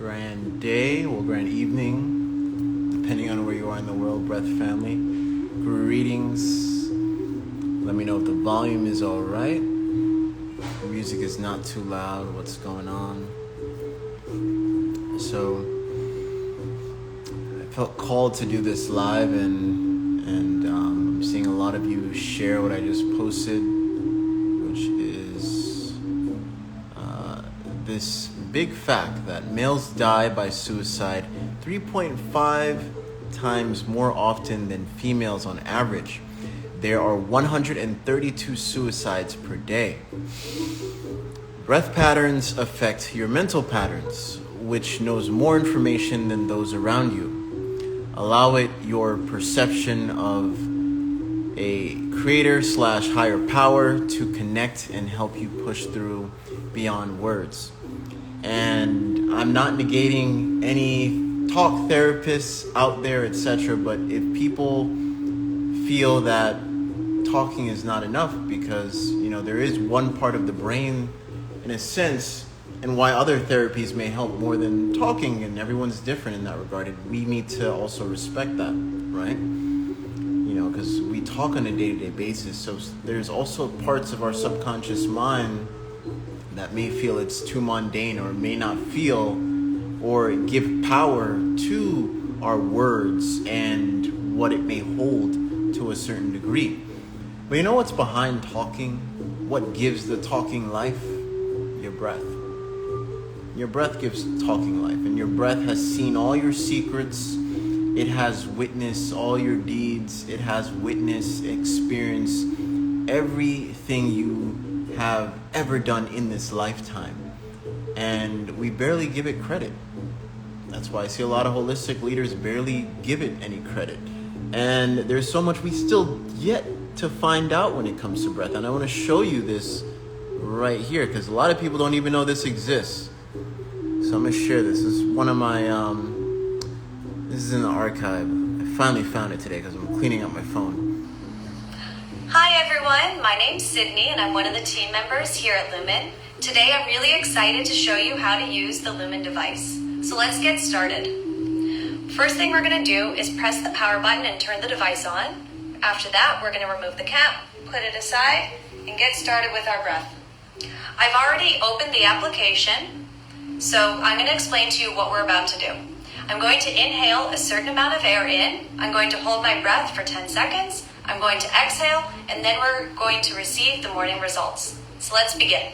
grand day or grand evening, depending on where you are in the world, Breath family. Greetings. Let me know if the volume is all right. The music is not too loud. What's going on? So I felt called to do this live, and I'm seeing a lot of you share what I just posted, which is this big fact that males die by suicide 3.5 times more often than females on average. There are 132 suicides per day. Breath patterns affect your mental patterns, which knows more information than those around you. Allow it your perception of a creator/higher power to connect and help you push through beyond words. And I'm not negating any talk therapists out there, etc., but if people feel that talking is not enough because, there is one part of the brain, in a sense, and why other therapies may help more than talking, and everyone's different in that regard, and we need to also respect that, right? Because we talk on a day-to-day basis, so there's also parts of our subconscious mind that may feel it's too mundane or may not feel or give power to our words and what it may hold to a certain degree. But you know what's behind talking? What gives the talking life? Your breath. Your breath gives talking life, and your breath has seen all your secrets. It has witnessed all your deeds. It has witnessed, experienced everything you have ever done in this lifetime. And we barely give it credit. That's why I see a lot of holistic leaders barely give it any credit. And there's so much we still yet to find out when it comes to breath. And I want to show you this right here, because a lot of people don't even know this exists. So I'm going to share this. This is one of my, this is in the archive. I finally found it today because I'm cleaning up my phone. Hi everyone, my name's Sydney and I'm one of the team members here at Lumen. Today I'm really excited to show you how to use the Lumen device. So let's get started. First thing we're going to do is press the power button and turn the device on. After that, we're going to remove the cap, put it aside, and get started with our breath. I've already opened the application, so I'm going to explain to you what we're about to do. I'm going to inhale a certain amount of air in. I'm going to hold my breath for 10 seconds. I'm going to exhale, and then we're going to receive the morning results. So let's begin.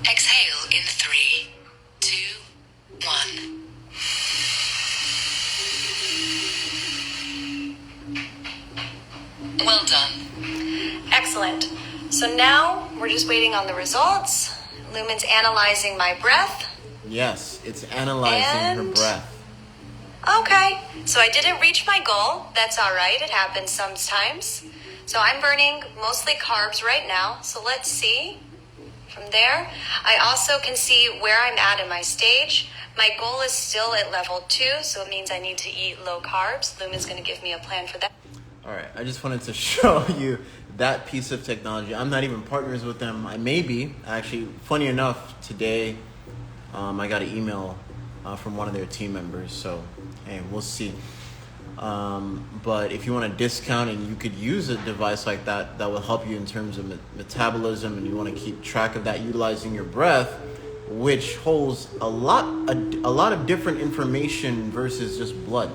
Exhale in 3, 2, 1. Well done. Excellent. So now we're just waiting on the results. Lumen's analyzing my breath. Yes, it's analyzing her breath. Okay, so I didn't reach my goal. That's all right. It happens sometimes. So I'm burning mostly carbs right now. So let's see from there. I also can see where I'm at in my stage. My goal is still at level 2, so it means I need to eat low carbs. Lumen's going to give me a plan for that. All right, I just wanted to show you that piece of technology. I'm not even partners with them. I may be. Actually, funny enough, today I got an email from one of their team members. So, hey, we'll see. But if you want a discount and you could use a device like that, that will help you in terms of metabolism, and you want to keep track of that utilizing your breath, which holds a lot of different information versus just blood.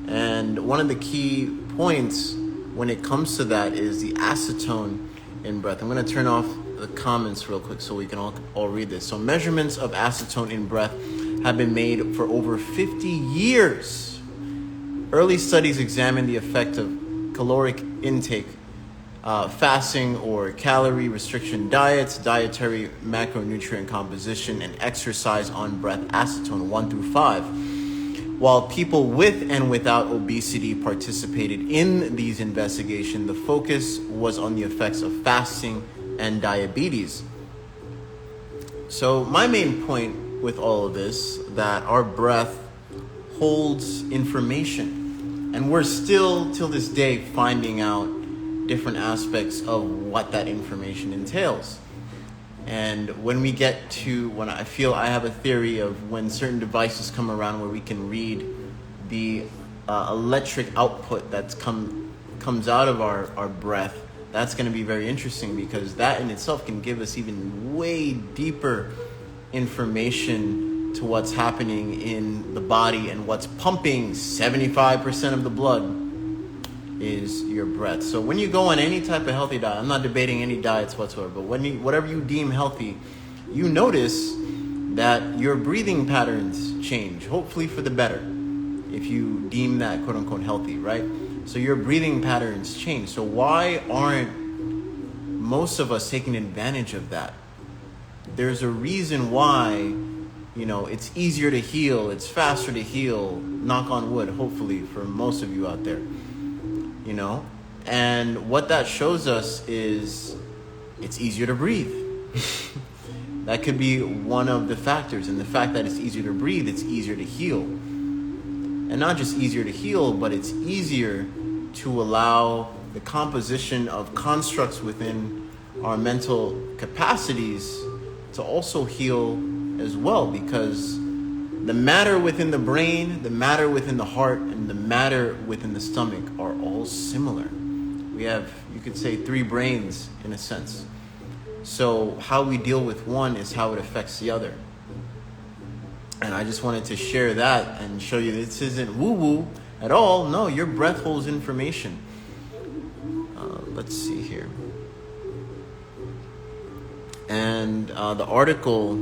And one of the key points when it comes to that is the acetone in breath. I'm going to turn off the comments real quick so we can all read this. So measurements of acetone in breath have been made for over 50 years. Early studies examined the effect of caloric intake, fasting or calorie restriction diets, dietary macronutrient composition, and exercise on breath acetone 1 through 5. While people with and without obesity participated in these investigations, the focus was on the effects of fasting and diabetes. So my main point with all of this, that our breath holds information. And we're still, till this day, finding out different aspects of what that information entails. And when I feel I have a theory of when certain devices come around where we can read the electric output that comes out of our breath, that's going to be very interesting, because that in itself can give us even way deeper information to what's happening in the body, and what's pumping 75% of the blood is your breath. So when you go on any type of healthy diet, I'm not debating any diets whatsoever, but whatever you deem healthy, you notice that your breathing patterns change, hopefully for the better, if you deem that quote unquote healthy, right? So your breathing patterns change. So why aren't most of us taking advantage of that? There's a reason why, it's easier to heal, it's faster to heal, knock on wood, hopefully for most of you out there. And what that shows us is it's easier to breathe. That could be one of the factors. And the fact that it's easier to breathe, it's easier to heal. And not just easier to heal, but it's easier to allow the composition of constructs within our mental capacities to also heal as well, because the matter within the brain, the matter within the heart, and the matter within the stomach are all similar. We have, you could say, 3 brains in a sense. So how we deal with one is how it affects the other. And I just wanted to share that and show you this isn't woo-woo at all. No, your breath holds information. Let's see here. And the article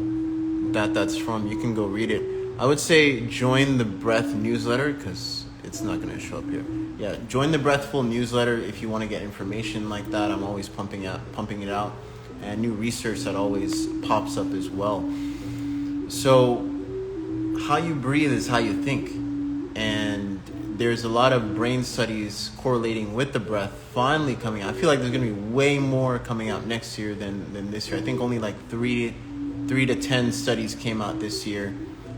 that's from, you can go read it. I would say join the Breath newsletter, because it's not going to show up here. Yeah, join the Breathful newsletter if you want to get information like that. I'm always pumping it out, and new research that always pops up as well. So how you breathe is how you think, and there's a lot of brain studies correlating with the breath finally coming out. I feel like there's going to be way more coming out next year than this year. I think only like 3 to 10 studies came out this year.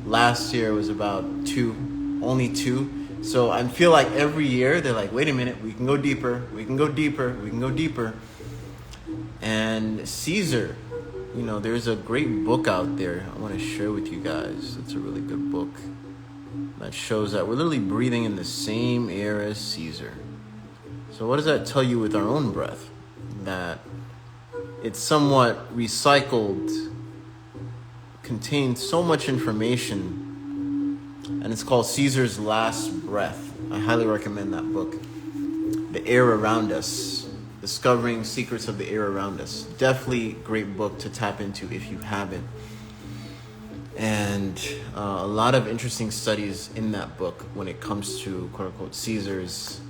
Last year was about only 2. So I feel like every year they're like, wait a minute, we can go deeper, we can go deeper, we can go deeper. And Caesar, there's a great book out there I want to share with you guys. It's a really good book that shows that we're literally breathing in the same air as Caesar. So what does that tell you with our own breath? That it's somewhat recycled, contains so much information, and it's called Caesar's Last Breath. I highly recommend that book. The Air Around Us, Discovering Secrets of the Air Around Us. Definitely great book to tap into if you haven't. And a lot of interesting studies in that book when it comes to quote unquote Caesar's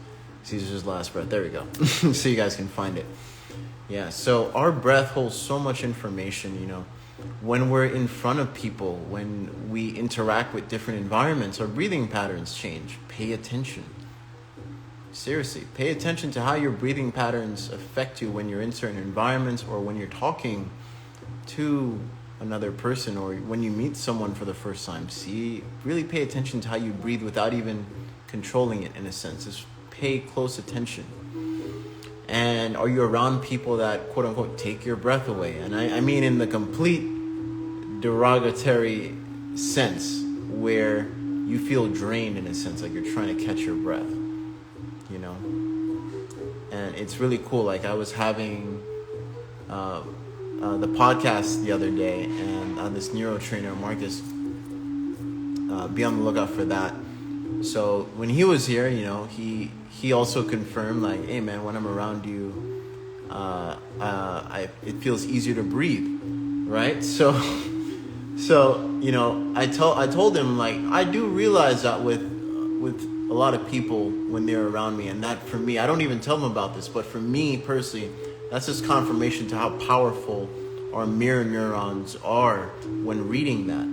last breath. There we go. So you guys can find it. Yeah, so our breath holds so much information, When we're in front of people, when we interact with different environments, our breathing patterns change. Pay attention. Seriously, pay attention to how your breathing patterns affect you when you're in certain environments, or when you're talking to another person, or when you meet someone for the first time. Really pay attention to how you breathe without even controlling it, in a sense. Just pay close attention. And are you around people that, quote unquote, take your breath away? And I mean in the complete derogatory sense, where you feel drained, in a sense, like you're trying to catch your breath, And it's really cool. Like I was having the podcast the other day, and this neurotrainer, Marcus, be on the lookout for that. So when he was here, he also confirmed, like, hey man, when I'm around you, it feels easier to breathe, right? So I told him, like, I do realize that with a lot of people when they're around me, and that for me, I don't even tell them about this, but for me personally, that's just confirmation to how powerful our mirror neurons are when reading that.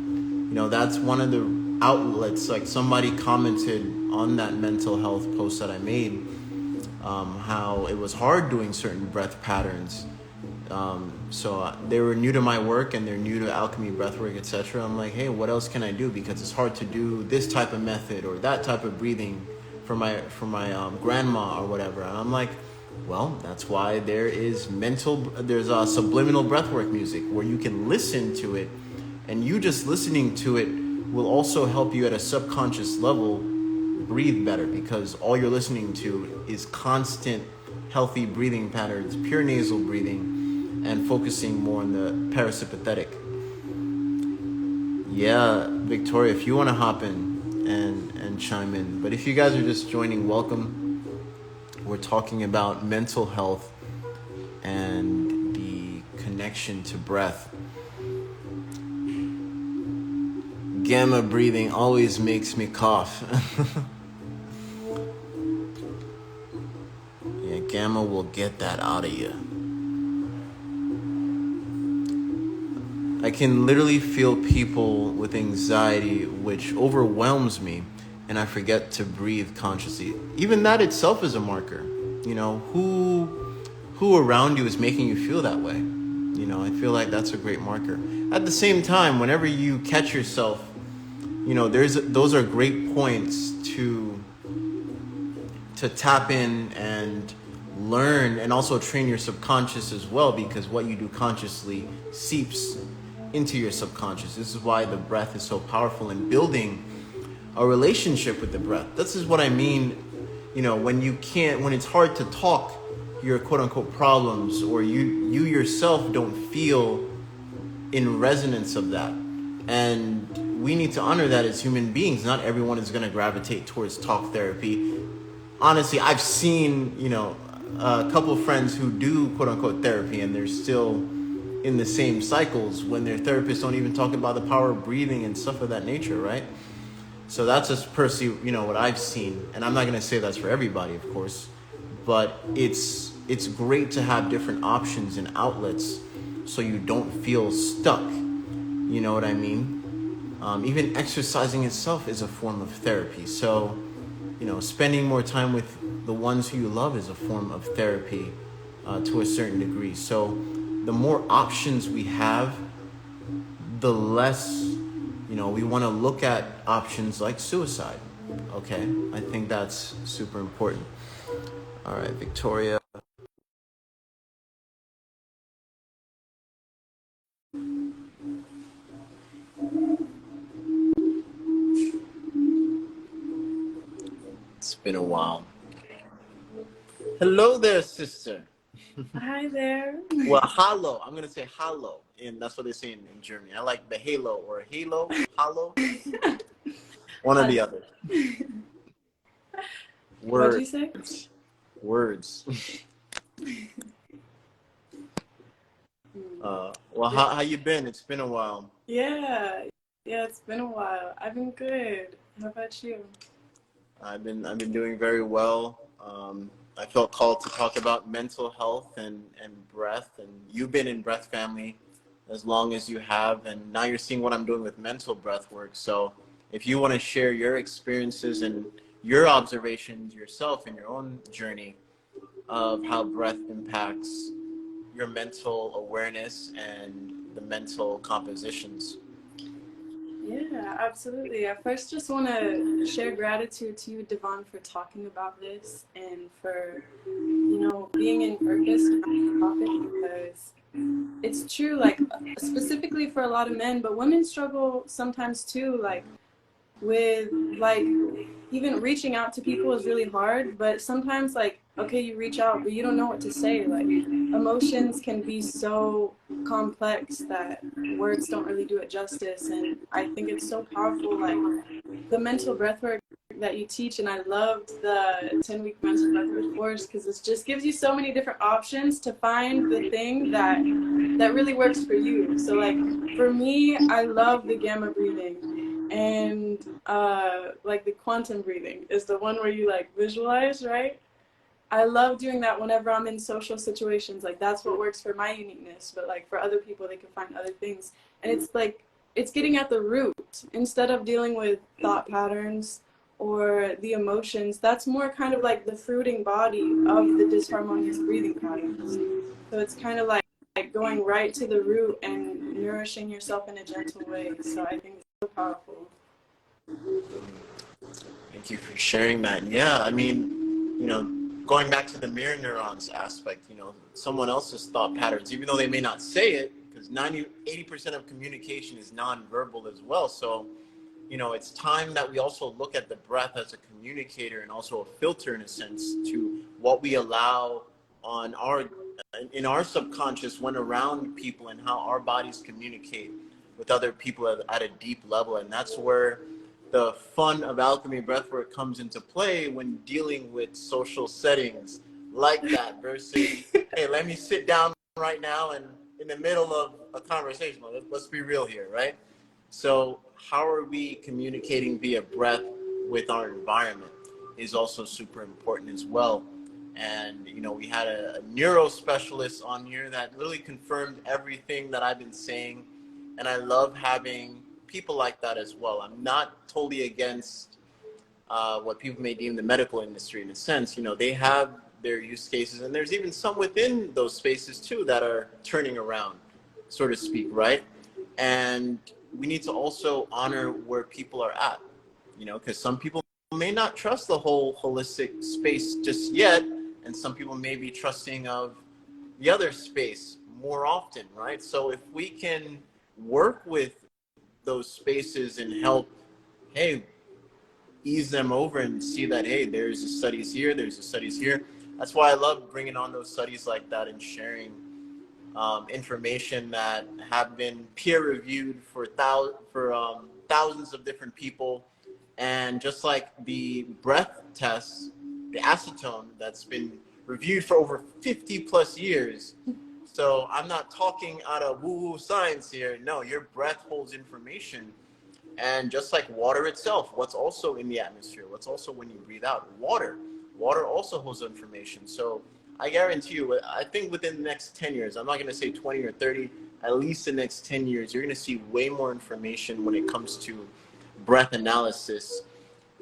That's one of the outlets. Like somebody commented on that mental health post that I made, how it was hard doing certain breath patterns, So they were new to my work and they're new to alchemy, breathwork, etc. I'm like, hey, what else can I do? Because it's hard to do this type of method or that type of breathing for my grandma or whatever. And I'm like, well, that's why there's subliminal breathwork music where you can listen to it, and you just listening to it will also help you at a subconscious level breathe better, because all you're listening to is constant healthy breathing patterns, pure nasal breathing, and focusing more on the parasympathetic. Yeah, Victoria, if you want to hop in and chime in. But if you guys are just joining, welcome. We're talking about mental health and the connection to breath. Gamma breathing always makes me cough. Yeah, gamma will get that out of you. I can literally feel people with anxiety, which overwhelms me, and I forget to breathe consciously. Even that itself is a marker. You know, who around you is making you feel that way? You know, I feel like that's a great marker. At the same time, whenever you catch yourself, you know, those are great points to tap in and learn, and also train your subconscious as well, because what you do consciously seeps into your subconscious. This is why the breath is so powerful in building a relationship with the breath. This is what I mean, you know, when it's hard to talk your quote unquote problems, or you yourself don't feel in resonance of that. And we need to honor that as human beings. Not everyone is going to gravitate towards talk therapy. Honestly, I've seen, you know, a couple of friends who do quote unquote therapy, and they're still in the same cycles when their therapists don't even talk about the power of breathing and stuff of that nature, right? So that's just personally, you know, what I've seen. And I'm not going to say that's for everybody, of course, but it's great to have different options and outlets so you don't feel stuck. You know what I mean? Even exercising itself is a form of therapy. So, you know, spending more time with the ones who you love is a form of therapy to a certain degree. So the more options we have, the less, you know, we want to look at options like suicide. Okay, I think that's super important. All right, Victoria. It's been a while. Hello there, sister. Hi there. Well, hallo. I'm gonna say hallo, and that's what they say in Germany. I like the halo or halo, hallo. One or the other. What'd you say? Words. Well, how you been? It's been a while. Yeah, it's been a while. I've been good. How about you? I've been doing very well. I felt called to talk about mental health and breath, and you've been in breath family as long as you have, and now you're seeing what I'm doing with mental breath work. So if you want to share your experiences and your observations yourself in your own journey of how breath impacts your mental awareness and the mental compositions. Yeah, absolutely. I first just want to share gratitude to you, Devon, for talking about this and for, you know, being in purpose around the topic, because it's true, like, specifically for a lot of men, but women struggle sometimes too, like, with, like, even reaching out to people is really hard, but sometimes, like, okay, you reach out, but you don't know what to say. Like, emotions can be so complex that words don't really do it justice. And I think it's so powerful, like, the mental breathwork that you teach. And I loved the 10-week mental breathwork course, because it just gives you so many different options to find the thing that really works for you. So, like, for me, I love the gamma breathing. And like the quantum breathing is the one where you like visualize, right? I love doing that whenever I'm in social situations. Like, that's what works for my uniqueness, but like for other people, they can find other things. And it's like, it's getting at the root instead of dealing with thought patterns or the emotions. That's more kind of like the fruiting body of the disharmonious breathing patterns. So it's kind of like going right to the root and nourishing yourself in a gentle way. So I think it's so powerful. Thank you for sharing that. Yeah, I mean, going back to the mirror neurons aspect, someone else's thought patterns, even though they may not say it, because 80% of communication is nonverbal as well. So, it's time that we also look at the breath as a communicator and also a filter in a sense to what we allow on in our subconscious when around people and how our bodies communicate with other people at a deep level. And that's where the fun of alchemy breathwork comes into play when dealing with social settings like that versus, hey, let me sit down right now and in the middle of a conversation. Let's be real here, right? So how are we communicating via breath with our environment is also super important as well. And, we had a neuro specialist on here that really confirmed everything that I've been saying. And I love having people like that as well. I'm not totally against what people may deem the medical industry in a sense. They have their use cases, and there's even some within those spaces too that are turning around, so to speak, right? And we need to also honor where people are at, because some people may not trust the whole holistic space just yet, and some people may be trusting of the other space more often, right? So if we can work with those spaces and help, hey, ease them over and see that, hey, there's the studies here, there's the studies here. That's why I love bringing on those studies like that and sharing information that have been peer reviewed for thousands of different people. And just like the breath test, the acetone that's been reviewed for over 50 plus years. So I'm not talking out of woo-woo science here. No, your breath holds information. And just like water itself, what's also in the atmosphere, what's also when you breathe out, water also holds information. So I guarantee you, I think within the next 10 years, I'm not going to say 20 or 30, at least the next 10 years, you're going to see way more information when it comes to breath analysis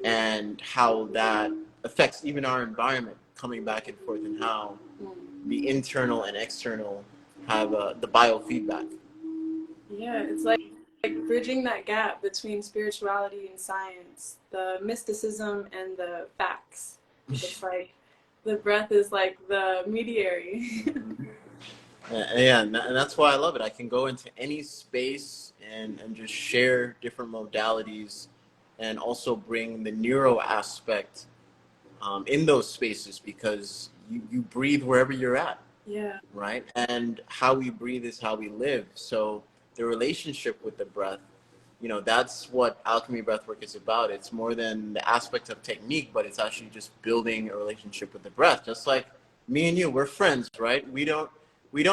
and how that affects even our environment coming back and forth, and how the internal and external have the biofeedback. Yeah, it's like bridging that gap between spirituality and science, the mysticism and the facts. It's like the breath is like the mediary. Yeah, and that's why I love it. I can go into any space and just share different modalities and also bring the neuro aspect in those spaces, because you breathe wherever you're at. Yeah. Right? And how we breathe is how we live. So the relationship with the breath, that's what alchemy breathwork is about. It's more than the aspect of technique, but it's actually just building a relationship with the breath. Just like me and you, we're friends, right? We don't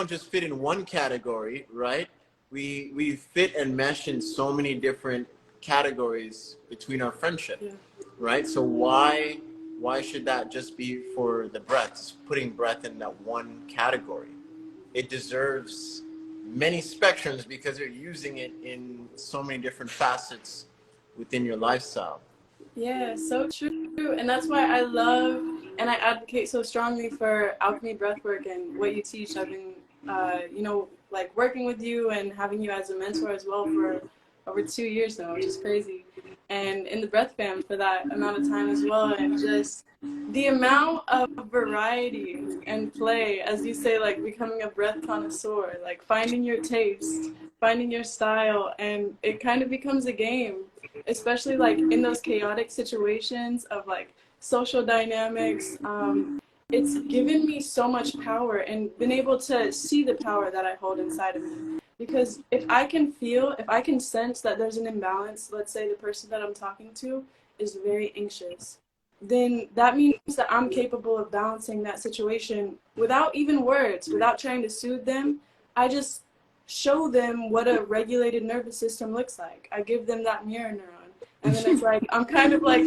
just fit in one category, right? We fit and mesh in so many different categories between our friendship, right? So why should that just be for the breath? Just putting breath in that one category. It deserves many spectrums because you're using it in so many different facets within your lifestyle. Yeah, so true. And that's why I love and I advocate so strongly for alchemy breathwork and what you teach. I've been, like working with you and having you as a mentor as well for over 2 years now, which is crazy. And in the breath fam for that amount of time as well. And just the amount of variety and play, as you say, like becoming a breath connoisseur, like finding your taste, finding your style, and it kind of becomes a game, especially like in those chaotic situations of like social dynamics. It's given me so much power and been able to see the power that I hold inside of me. Because if I can sense that there's an imbalance, let's say the person that I'm talking to is very anxious, then that means that I'm capable of balancing that situation without even words, without trying to soothe them. I just show them what a regulated nervous system looks like. I give them that mirror neuron. And then it's like, I'm kind of like,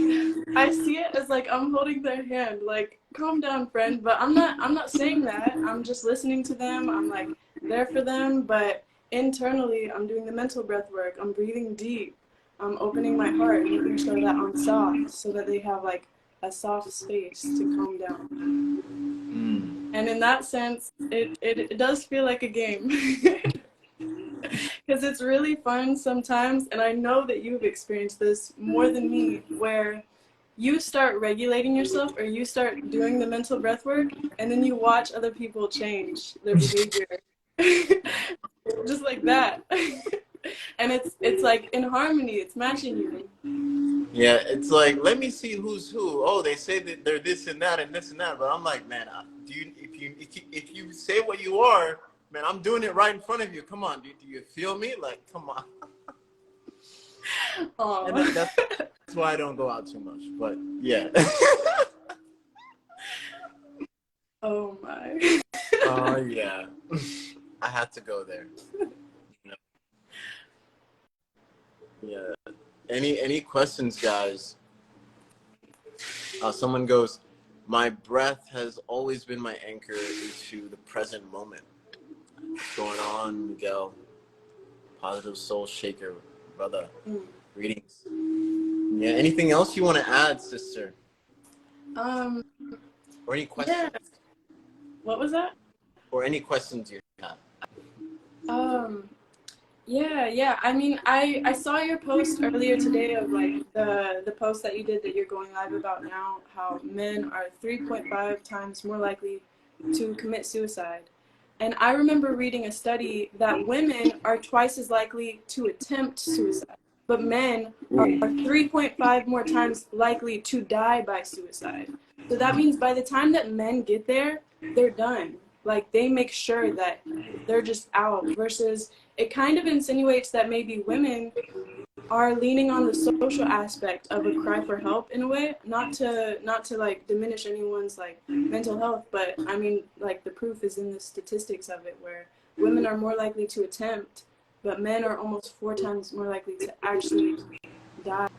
I see it as like I'm holding their hand, like, calm down, friend. But I'm not saying that. I'm just listening to them. I'm like there for them. But internally, I'm doing the mental breath work. I'm breathing deep. I'm opening my heart and making sure that I'm soft so that they have like a soft space to calm down. And in that sense, it does feel like a game. Because it's really fun sometimes, and I know that you've experienced this more than me, where you start regulating yourself or you start doing the mental breath work, and then you watch other people change their behavior. Just like that. And it's like in harmony, it's matching you. Yeah, it's like, let me see who's who. Oh, they say that they're this and this and that, but I'm like, man, do you if you say what you are, man, I'm doing it right in front of you. Come on, do you feel me? Like, come on. And Oh. that's why I don't go out too much. But yeah. Oh my. Oh yeah. I had to go there. You know? Yeah. Any questions, guys? Someone goes, my breath has always been my anchor into the present moment. What's going on, Miguel? Positive Soul Shaker, brother. Greetings. Yeah, anything else you want to add, sister? Um, Or any yeah. questions? What was that? Or any questions you have? Um, yeah. I mean, I saw your post earlier today of like the post that you did that you're going live about now, how men are 3.5 times more likely to commit suicide. And I remember reading a study that women are twice as likely to attempt suicide, but men are 3.5 more times likely to die by suicide. So that means by the time that men get there, they're done. Like they make sure that they're just out versus it kind of insinuates that maybe women are leaning on the social aspect of a cry for help in a way, not to like diminish anyone's like mental health, but I mean like the proof is in the statistics of it where women are more likely to attempt, but men are almost 4 times more likely to actually die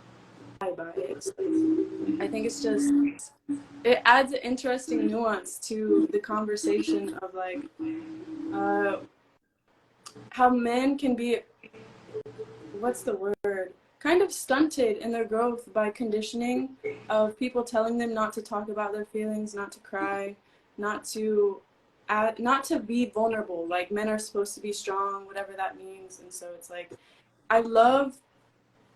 by it. So I think it's just it adds an interesting nuance to the conversation of like uh, how men can be, what's the word, kind of stunted in their growth by conditioning of people telling them not to talk about their feelings, not to cry, not to not to be vulnerable. Like men are supposed to be strong, whatever that means. And so it's like I love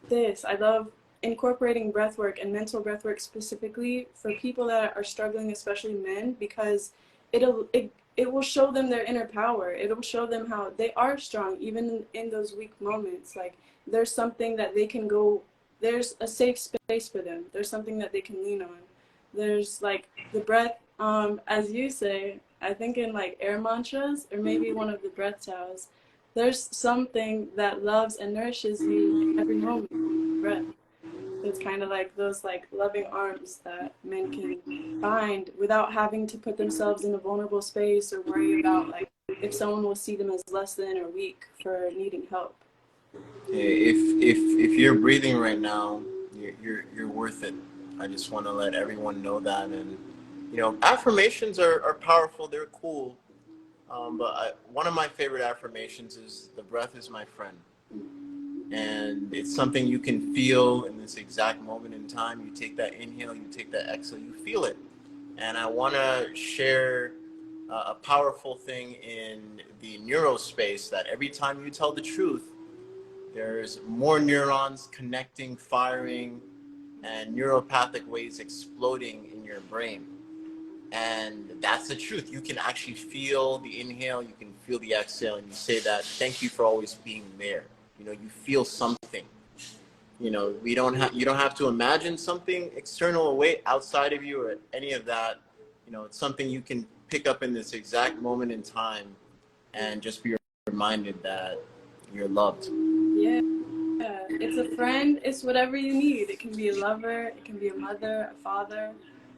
this. I love incorporating breathwork and mental breathwork specifically for people that are struggling, especially men, because it will show them their inner power. It'll show them how they are strong, even in those weak moments. Like there's something that they can go. There's a safe space for them. There's something that they can lean on. There's like the breath. As you say, I think in like air mantras or maybe one of the breath chows, there's something that loves and nourishes you every moment. Breath. It's kind of like those like loving arms that men can find without having to put themselves in a vulnerable space or worry about like if someone will see them as less than or weak for needing help. If you're breathing right now, you're worth it. I just want to let everyone know that. And affirmations are powerful. They're cool. But one of my favorite affirmations is the breath is my friend. And it's something you can feel in this exact moment in time. You take that inhale, you take that exhale, you feel it. And I want to share a powerful thing in the neurospace that every time you tell the truth, there's more neurons connecting, firing, and neuropathic waves exploding in your brain. And that's the truth. You can actually feel the inhale, you can feel the exhale, and you say that, thank you for always being there. You feel something. We don't have you don't have to imagine something external away outside of you or any of that. It's something you can pick up in this exact moment in time and just be reminded that you're loved. Yeah. It's a friend, it's whatever you need. It can be a lover, it can be a mother, a father,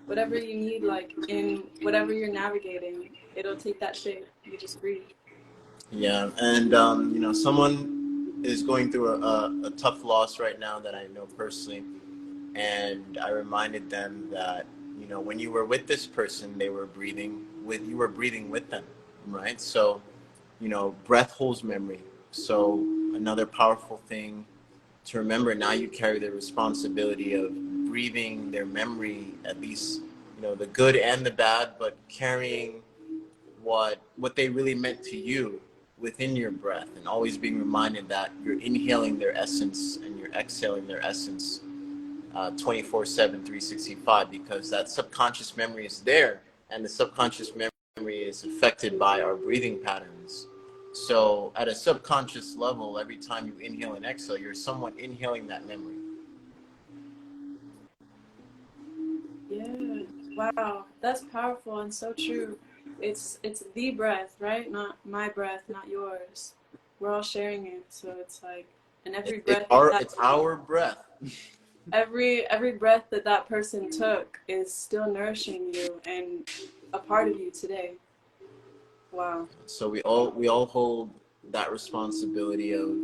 whatever you need, like in whatever you're navigating, it'll take that shape. You just breathe. Yeah, and someone is going through a tough loss right now that I know personally, and I reminded them that when you were with this person, you were breathing with them, right? So breath holds memory. So another powerful thing to remember, now you carry the responsibility of breathing their memory, at least the good and the bad, but carrying what they really meant to you within your breath, and always being reminded that you're inhaling their essence and you're exhaling their essence 24/7, 365, because that subconscious memory is there, and the subconscious memory is affected by our breathing patterns. So at a subconscious level, every time you inhale and exhale, you're somewhat inhaling that memory. Yeah. Wow. That's powerful and so true. It's the breath, right? Not my breath, not yours. We're all sharing it. So it's like, and every breath It's our breath. every breath that person took is still nourishing you and a part of you today. Wow. So we all hold that responsibility of,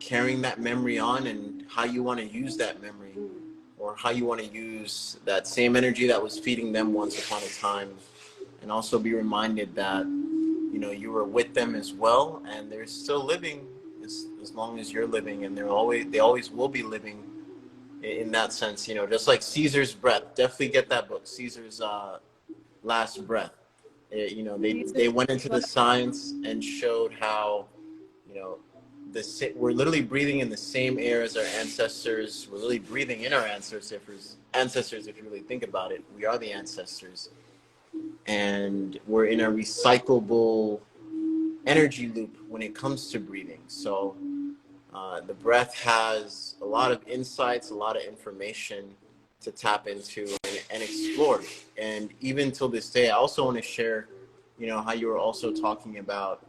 carrying that memory on, and how you want to use that memory, or how you want to use that same energy that was feeding them once upon a time, and also be reminded that you were with them as well, and they're still living as long as you're living, and they always will be living in that sense. Just like Caesar's breath. Definitely get that book, Caesar's last breath. They went into the science and showed how, you know we're literally breathing in the same air as our ancestors. We're literally breathing in our ancestors. If you really think about it, we are the ancestors, and we're in a recyclable energy loop when it comes to breathing. So the breath has a lot of insights, a lot of information to tap into and explore. And even till this day, I also want to share, how you were also talking about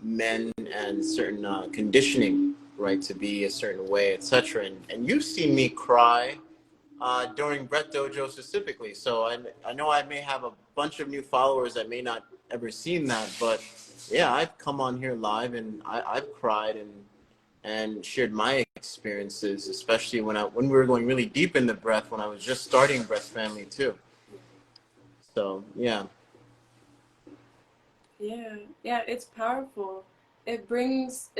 men and certain conditioning, right, to be a certain way, etc. And you've seen me cry during Breath Dojo specifically. So I know I may have a bunch of new followers that may not ever seen that, but yeah, I've come on here live, and I've cried and shared my experiences, especially when we were going really deep in the breath, when I was just starting Breath Family too. So yeah. Yeah, it's powerful. It brings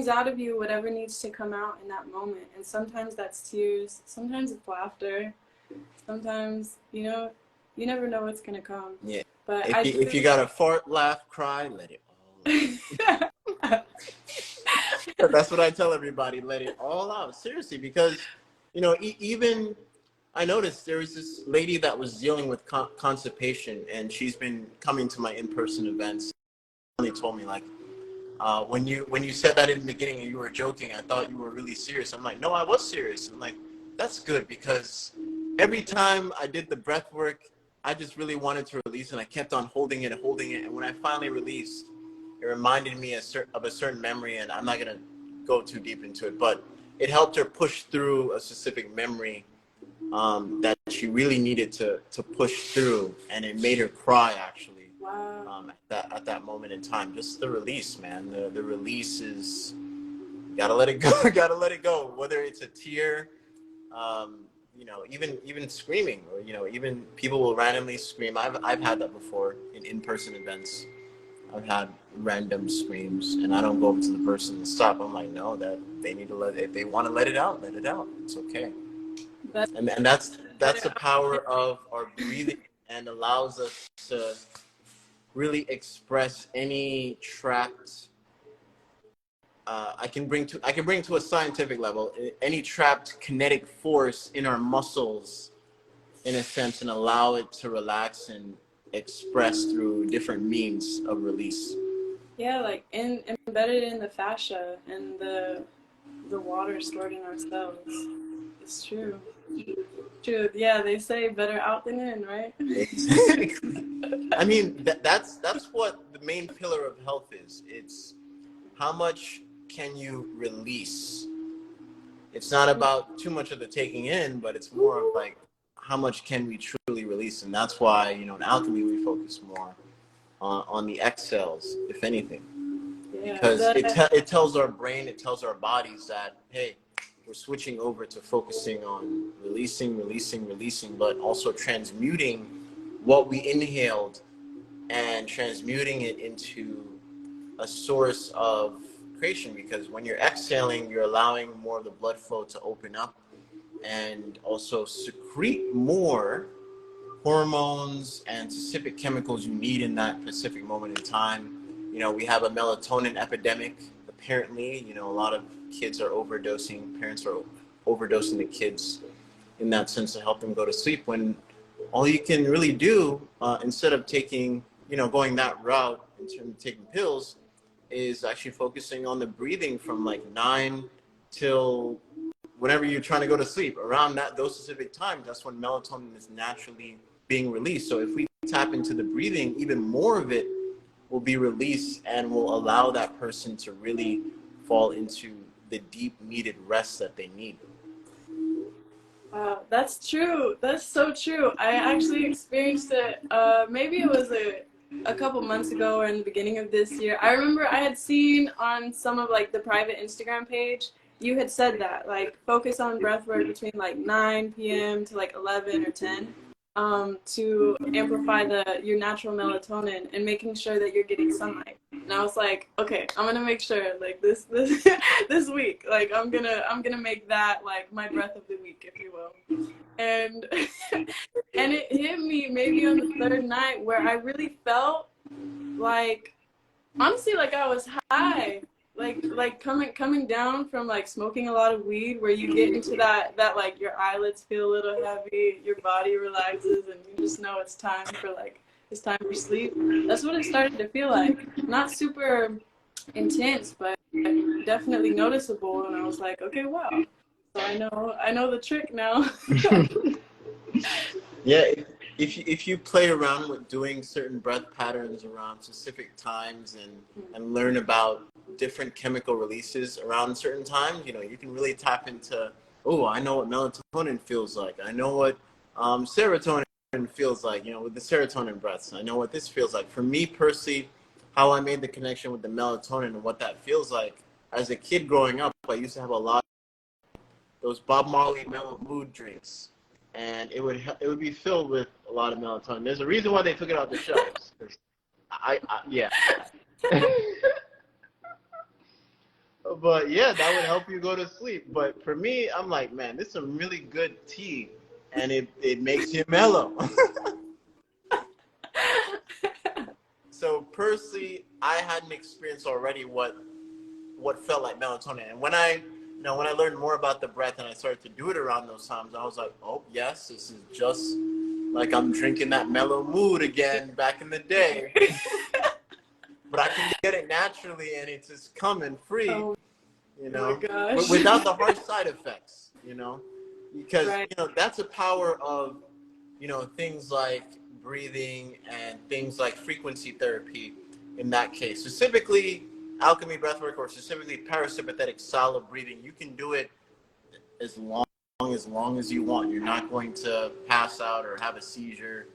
out of you whatever needs to come out in that moment. And sometimes that's tears, sometimes it's laughter, sometimes, you never know what's gonna come. Yeah. But If you got a fart, laugh, cry, let it all out. That's what I tell everybody. Let it all out. Seriously, because even I noticed there was this lady that was dealing with constipation, and she's been coming to my in-person events. They told me, like, when you said that in the beginning and you were joking, I thought you were really serious. I'm like, no, I was serious. I'm like, that's good, because every time I did the breath work, I just really wanted to release, and I kept on holding it and holding it. And when I finally released, it reminded me of a certain memory, and I'm not gonna go too deep into it, but it helped her push through a specific memory that she really needed to push through, and it made her cry, actually. wow. At that moment in time. Just the release, man. The release is, you gotta let it go. Gotta let it go. Whether it's a tear, even screaming, or even people will randomly scream. I've had that before in-person events. I've had random screams, and I don't go over to the person and stop. I'm like, no, that they need to if they want to let it out, let it out. It's okay. That's And that's the power of our breathing, and allows us to really express any trapped. I can bring to a scientific level any trapped kinetic force in our muscles, in a sense, and allow it to relax and express through different means of release. yeah, like embedded in the fascia and the water stored in our cells. It's true. True. Yeah, they say better out than in, right? Exactly. I mean, that's what the main pillar of health is. It's how much can you release. It's not about too much of the taking in, but it's more of like, how much can we truly release. And that's why, in alchemy, we focus more on the exhales, if anything, Yeah. because it tells our brain, it tells our bodies that, hey, we're switching over to focusing on releasing, but also transmuting what we inhaled, and transmuting it into a source of creation. Because when you're exhaling, you're allowing more of the blood flow to open up, and also secrete more hormones and specific chemicals you need in that specific moment in time. We have a melatonin epidemic. Apparently, a lot of kids are overdosing, parents are overdosing the kids in that sense to help them go to sleep, when all you can really do, instead of taking, going that route in terms of taking pills, is actually focusing on the breathing from like 9 till whenever you're trying to go to sleep. Around those specific times, that's when melatonin is naturally being released. So if we tap into the breathing, even more of it will be released and will allow that person to really fall into the deep needed rest that they need. Wow, that's true. That's so true. I actually experienced it. Maybe it was a couple months ago or in the beginning of this year. I remember I had seen on some of like the private Instagram page, you had said that like focus on breath work between like 9 p.m. to like 11 or 10, to amplify your natural melatonin and making sure that you're getting sunlight. And I was like, okay, I'm gonna make sure like this this week, like I'm gonna make that like my breath of the week, if you will. And and it hit me maybe on the third night where I really felt like, honestly, like I was high, like coming down from like smoking a lot of weed, where you get into that like your eyelids feel a little heavy, your body relaxes, and you just know it's time for sleep. That's what it started to feel like. Not super intense, but definitely noticeable. And I was like, okay, wow. So I know the trick now. Yeah, if you play around with doing certain breath patterns around specific times and learn about different chemical releases around certain times, you can really tap into, oh, I know what melatonin feels like. I know what serotonin feels like, with the serotonin breaths. I know what this feels like. For me personally, how I made the connection with the melatonin and what that feels like. As a kid growing up, I used to have a lot of those Bob Marley mellow mood drinks, and it would be filled with a lot of melatonin. There's a reason why they took it off the shelves. Yeah. But yeah, that would help you go to sleep. But for me, I'm like, man, this is some really good tea, and it makes you mellow. So personally, I had an experience already what felt like melatonin, and when I learned more about the breath and I started to do it around those times, I was like, oh yes, this is just like I'm drinking that mellow mood again back in the day. But I can get it naturally, and it's just coming free, Oh my gosh. but without the harsh side effects, because Right. that's a power of things like breathing and things like frequency therapy. In that case, specifically alchemy breathwork, or specifically parasympathetic style of breathing, you can do it as long as you want. You're not going to pass out or have a seizure,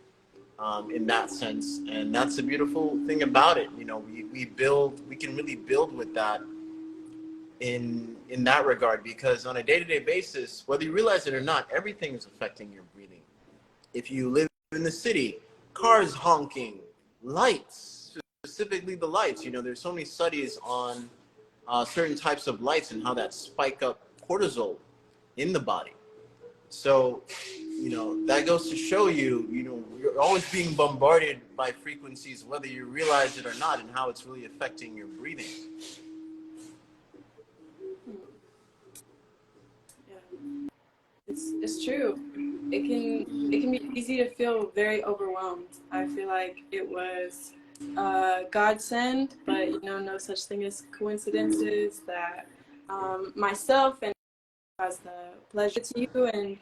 in that sense, and that's the beautiful thing about it. We can really build with that in that regard, because on a day-to-day basis, whether you realize it or not, everything is affecting your breathing. If you live in the city, cars honking, lights, specifically the lights, there's so many studies on certain types of lights and how that spike up cortisol in the body. So, that goes to show you're always being bombarded by frequencies, whether you realize it or not, and how it's really affecting your breathing. Yeah. It's true. It can be easy to feel very overwhelmed. I feel like it was godsend, but no such thing as coincidences. That myself and has the pleasure to you, and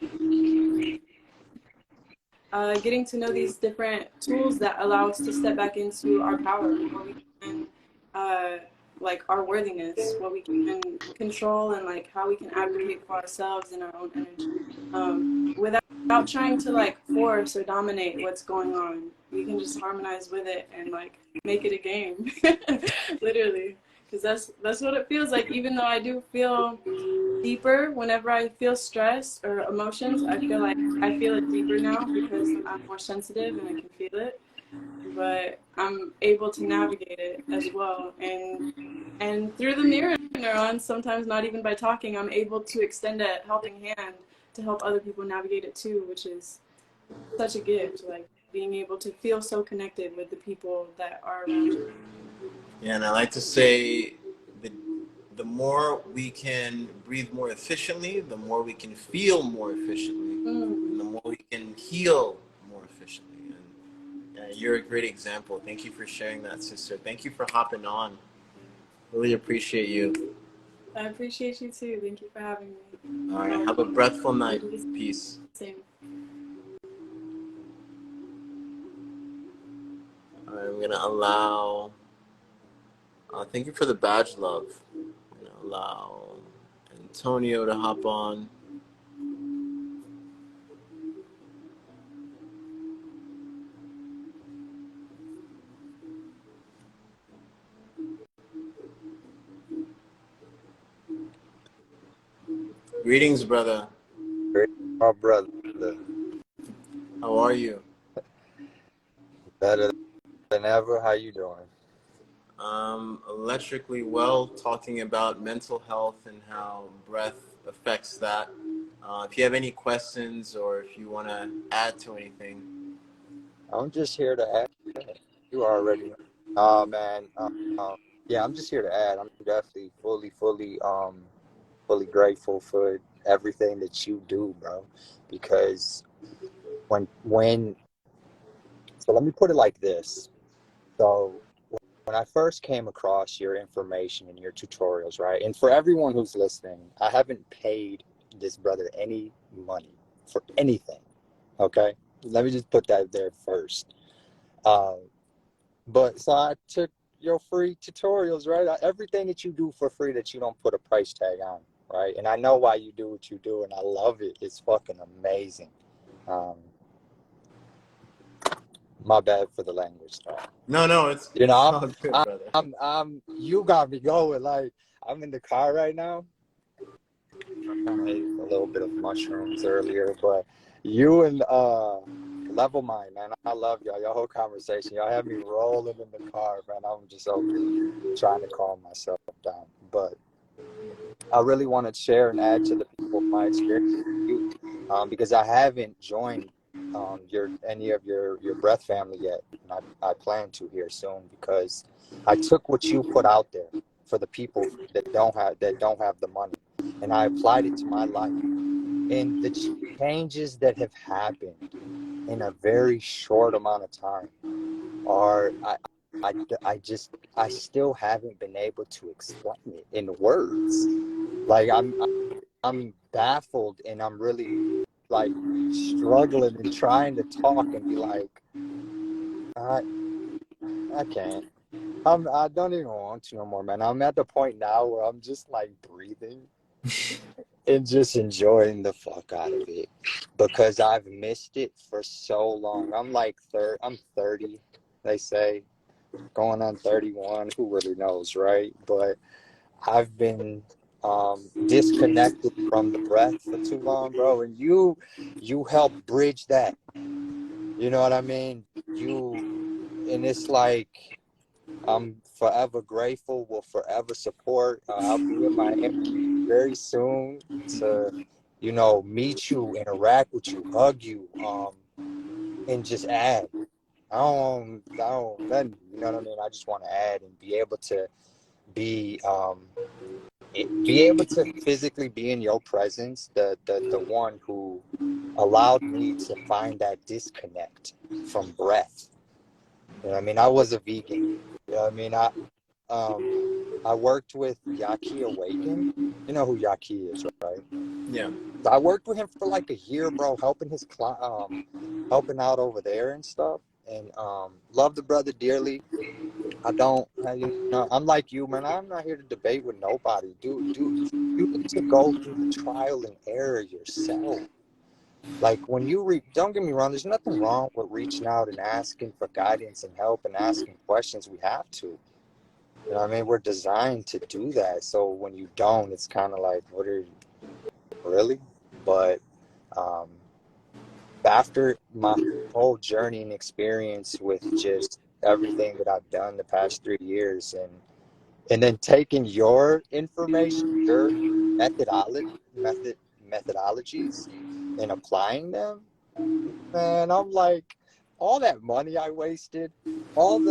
getting to know these different tools that allow us to step back into our power, where we can like our worthiness, what we can control, and like how we can advocate for ourselves and our own energy, without trying to like force or dominate what's going on. We can just harmonize with it and like make it a game. Literally, because that's what it feels like. Even though I do feel deeper whenever I feel stress or emotions, I feel like I feel it deeper now because I'm more sensitive and I can feel it, but I'm able to navigate it as well. And through the mirror neurons, sometimes not even by talking, I'm able to extend a helping hand to help other people navigate it too, which is such a gift, like being able to feel so connected with the people that are around you. Yeah, and I like to say the the more we can breathe more efficiently, the more we can feel more efficiently, Mm, and the more we can heal more efficiently. And yeah, you're a great example. Thank you for sharing that, sister. Thank you for hopping on. Really appreciate you. I appreciate you too. Thank you for having me. All right, I'll have a breathful do night. the Peace. same. All right, I'm gonna allow. Thank you for the badge, love. I'm gonna allow Antonio to hop on. Greetings, brother. Great, my brother. How are you? Better than ever. How you doing? Electrically well, talking about mental health and how breath affects that. If you have any questions or if you want to add to anything. I'm just here to add. You already know. Oh man. Yeah, I'm just here to add. I'm definitely fully grateful for everything that you do, bro. Because when so let me put it like this. So when I first came across your information and your tutorials, right? And for everyone who's listening, I haven't paid this brother any money for anything. Okay, let me just put that there first. Um, but so I took your free tutorials, right? Everything that you do for free that you don't put a price tag on, right? And I know why you do what you do, and I love it. It's fucking amazing. Um, my bad for the language, though. No, no, it's You it's know, all good, I'm, brother. you got me going. Like, I'm in the car right now. I kind of ate a little bit of mushrooms earlier, but you and Level Mind, man, I love y'all. Your whole conversation, y'all had me rolling in the car, man. I'm just over here trying to calm myself down. But I really want to share and add to the people my experience with you, because I haven't joined your any of your breath family yet, and I plan to here soon because I took what you put out there for the people that don't have the money, and I applied it to my life, and the changes that have happened in a very short amount of time are I still haven't been able to explain it in words. Like I'm baffled, and I'm really like struggling and trying to talk and be like, I I can't. I don't even want to no more, man. I'm at the point now where I'm just like breathing and just enjoying the fuck out of it because I've missed it for so long. I'm 30, they say, going on 31. Who really knows, right? But I've been disconnected from the breath for too long, bro. And you help bridge that. You know what I mean? And it's like I'm forever grateful. Will forever support. I'll be in Miami very soon to, meet you, interact with you, hug you, and just add. I don't, nothing, you know what I mean? I just want to add and be able to be, be able to physically be in your presence, the one who allowed me to find that disconnect from breath. You know what I mean? I was a vegan. You know what I mean? Um I worked with Yaki Awaken. You know who Yaki is, right? Yeah. So I worked with him for like a year, bro, helping out over there and stuff. And love the brother dearly. I don't, I'm like you, man. I'm not here to debate with nobody. You need to go through the trial and error yourself. Like when don't get me wrong, there's nothing wrong with reaching out and asking for guidance and help and asking questions. We have to. You know what I mean? We're designed to do that. So when you don't, it's kind of like, what are you, really? But um, after my whole journey and experience with just everything that I've done the past 3 years, and then taking your information, your methodology, methodologies, and applying them. Man, I'm like, all that money I wasted, all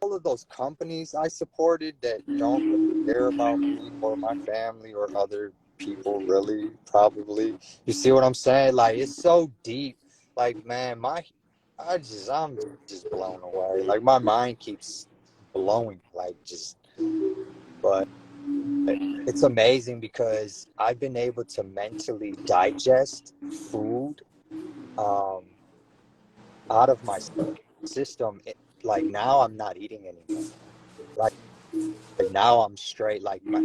of those companies I supported that don't really care about me or my family or other people really, probably. You see what I'm saying? Like, it's so deep. Like, man, I'm just blown away. Like, my mind keeps blowing, like, just, but it's amazing because I've been able to mentally digest food um out of my system. Like, now I'm not eating anymore. Like now I'm straight. Like my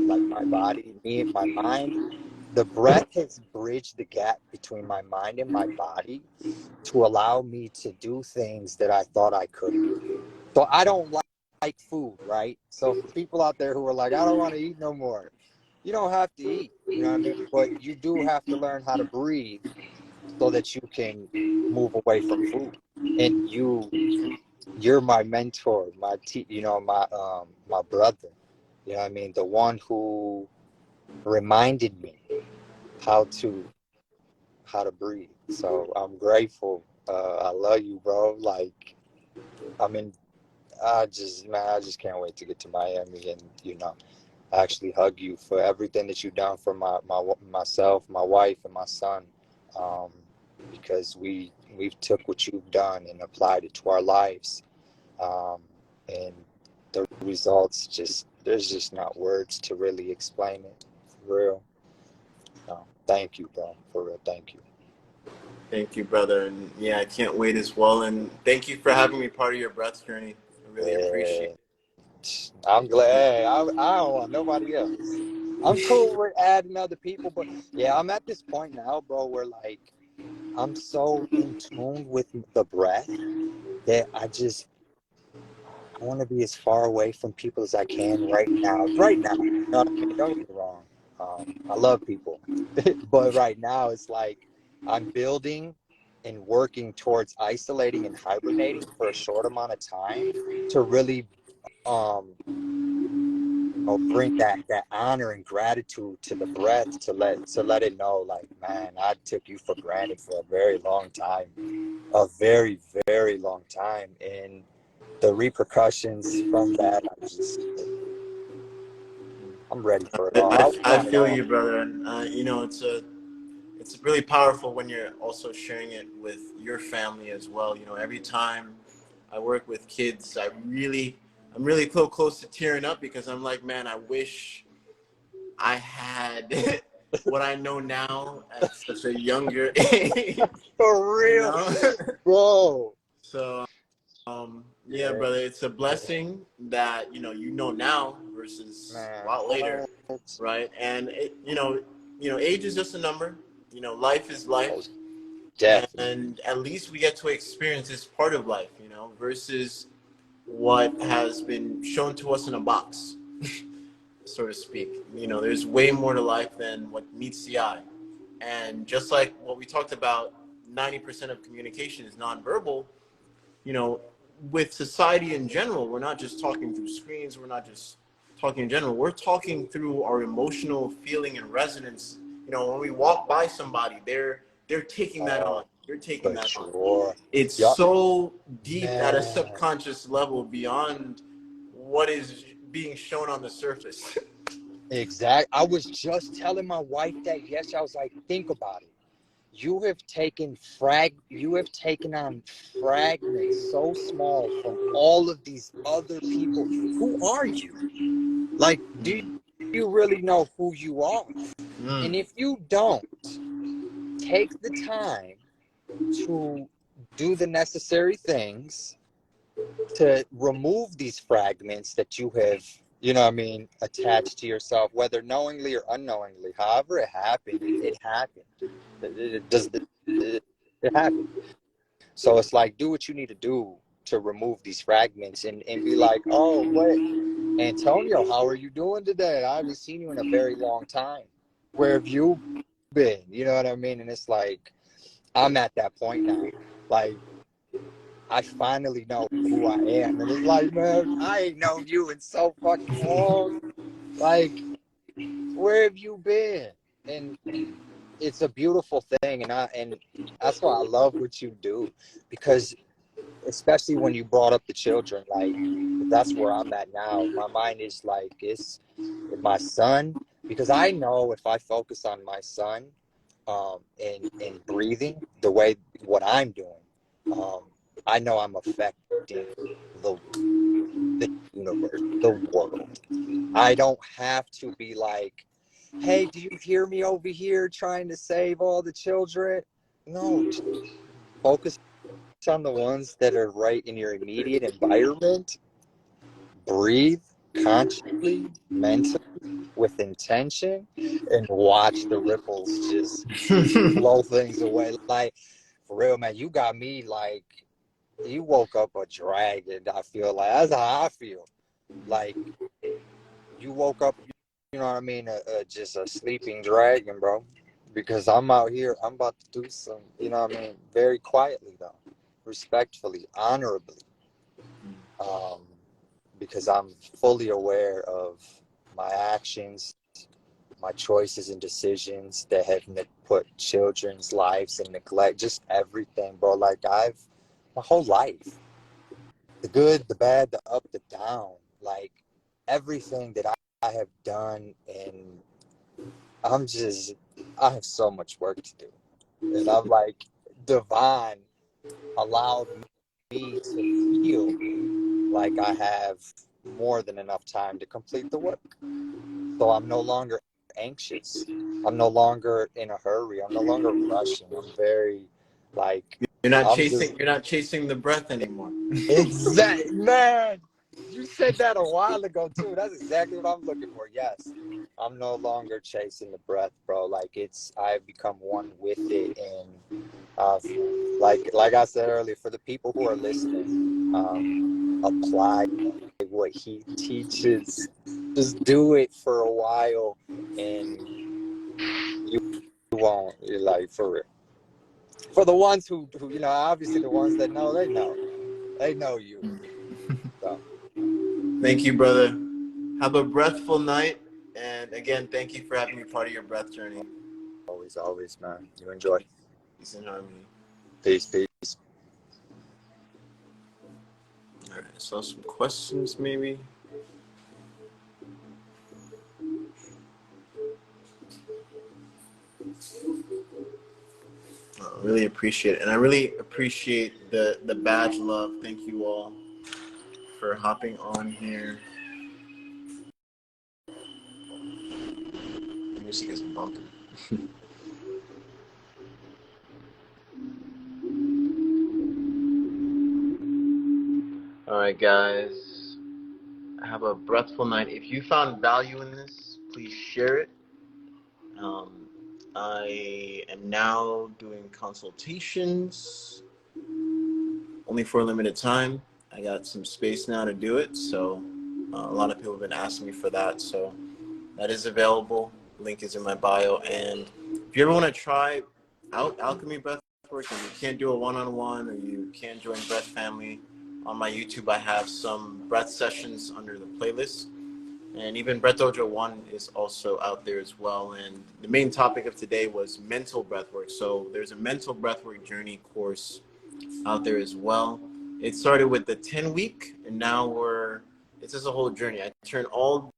body, me, my mind, the breath has bridged the gap between my mind and my body to allow me to do things that I thought I couldn't. So I don't like food, right? So for people out there who are like, I don't want to eat no more, you don't have to eat, you know what I mean? But you do have to learn how to breathe so that you can move away from food. And you're my mentor, my brother. You know what I mean? The one who reminded me how to breathe. So I'm grateful. I love you, bro. Like, I mean, I just can't wait to get to Miami and actually hug you for everything that you've done for myself, my wife, and my son. Um, because we've took what you've done and applied it to our lives. And the results, just there's just not words to really explain it, for real. So thank you, bro, for real. Thank you. Thank you, brother. And yeah, I can't wait as well. And thank you for having me part of your breath journey. I really appreciate Yeah, I'm glad. it. Hey, I don't want nobody else. I'm cool with adding other people, but yeah, I'm at this point now, bro, where like I'm so in tune with the breath that I want to be as far away from people as I can right now. Right now, you know what I mean? Don't get me wrong. I love people, but right now it's like I'm building and working towards isolating and hibernating for a short amount of time to really um bring that honor and gratitude to the breath, to let it know, like, man, I took you for granted for a very long time, a very, very long time, and the repercussions from that, I'm ready for it all. I I want it feel all. you, brother. And it's really powerful when you're also sharing it with your family as well. You know, every time I work with kids, I'm really close to tearing up because I'm like, man, I wish I had what I know now at such a younger age. For You real, know. bro. So yeah, Yeah, brother, it's a blessing that now versus a man, lot later, what? right? And age is just a number. Life is life, Most definitely. and at least we get to experience this part of life, versus what has been shown to us in a box, so to speak. There's way more to life than what meets the eye, and just like what we talked about, 90% of communication is nonverbal. you know, with society in general, we're not just talking through screens. We're not just talking in general. We're talking through our emotional feeling and resonance. When we walk by somebody, they're taking that Uh, on. They're taking for that on. sure. It's Yup, so deep at a man. subconscious level beyond what is being shown on the surface. Exact. I was just telling my wife that yesterday. I was like, think about it. You have taken on fragments so small from all of these other people. Who are you? Like, do you really know who you are? Mm. And if you don't take the time to do the necessary things to remove these fragments that you have, attached to yourself, whether knowingly or unknowingly, however it happened, it happened. It does. It happened. So it's like, do what you need to do to remove these fragments and be like, oh, what, Antonio, how are you doing today? I haven't seen you in a very long time. Where have you been? You know what I mean? And it's like, I'm at that point now. Like, I finally know who I am. And it's like, man, I ain't known you in so fucking long. Like, where have you been? And it's a beautiful thing, and that's why I love what you do, because especially when you brought up the children, like that's where I'm at now. My mind is like, it's my son, because I know if I focus on my son, and breathing the way what I'm doing, um, I know I'm affecting the universe, the world. I don't have to be like, hey, do you hear me over here trying to save all the children? No, just focus on the ones that are right in your immediate environment. Breathe consciously, mentally, with intention, and watch the ripples just blow things away. Like, for real, man, you got me like, you woke up a dragon. I feel like that's how I feel. Like, you woke up, you know what I mean? Just a sleeping dragon, bro. Because I'm out here, I'm about to do some, you know what I mean? Very quietly, though, respectfully, honorably. Um, because I'm fully aware of my actions, my choices and decisions that have put children's lives in neglect, just everything, bro. Like, my whole life, the good, the bad, the up, the down, like everything that I have done, and I'm just, I have so much work to do. And I'm like, divine allowed me to feel like I have more than enough time to complete the work. So I'm no longer anxious. I'm no longer in a hurry. I'm no longer rushing. I'm very like, I'm just You're not chasing the breath anymore. exact man. You said that a while ago too. That's exactly what I'm looking for. Yes. I'm no longer chasing the breath, bro. Like I've become one with it, and uh, like I said earlier, for the people who are listening, apply what he teaches. Just do it for a while, and you won't. You're like, for real. For the ones who obviously the ones that know, they know you. So Thank you, brother. Have a breathful night. And again, thank you for having me part of your breath journey. always, man. You enjoy. Peace and harmony. Peace. All right, so some questions maybe. I really appreciate it. And I really appreciate the badge love. Thank you all for hopping on here. The music is bumping. All right, guys. Have a breathful night. If you found value in this, please share it. Um, I am now doing consultations only for a limited time. I got some space now to do it, so a lot of people have been asking me for that. So that is available. Link is in my bio. And if you ever want to try out Alchemy Breathwork and you can't do a one-on-one or you can't join Breath Family, on my YouTube I have some breath sessions under the playlist. And even Breath Dojo 1 is also out there as well. And the main topic of today was mental breathwork. So there's a mental breathwork journey course out there as well. It started with the 10-week, and now it's just a whole journey. I turn all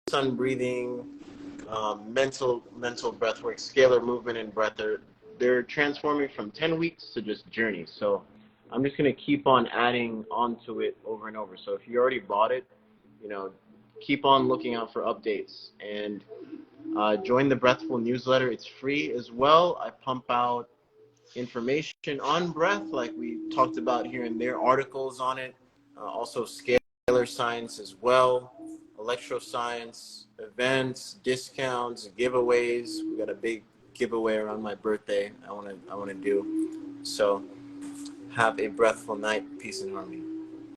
sun breathing, mental breathwork, scalar movement, and breath. They're transforming from 10 weeks to just journeys. So I'm just going to keep on adding onto it over and over. So if you already bought it, keep on looking out for updates, and join the Breathful newsletter. It's free as well. I pump out information on breath, like we talked about here and there, articles on it, also scalar science as well, electroscience, events, discounts, giveaways. We got a big giveaway around my birthday I want to do. So have a breathful night. Peace and harmony.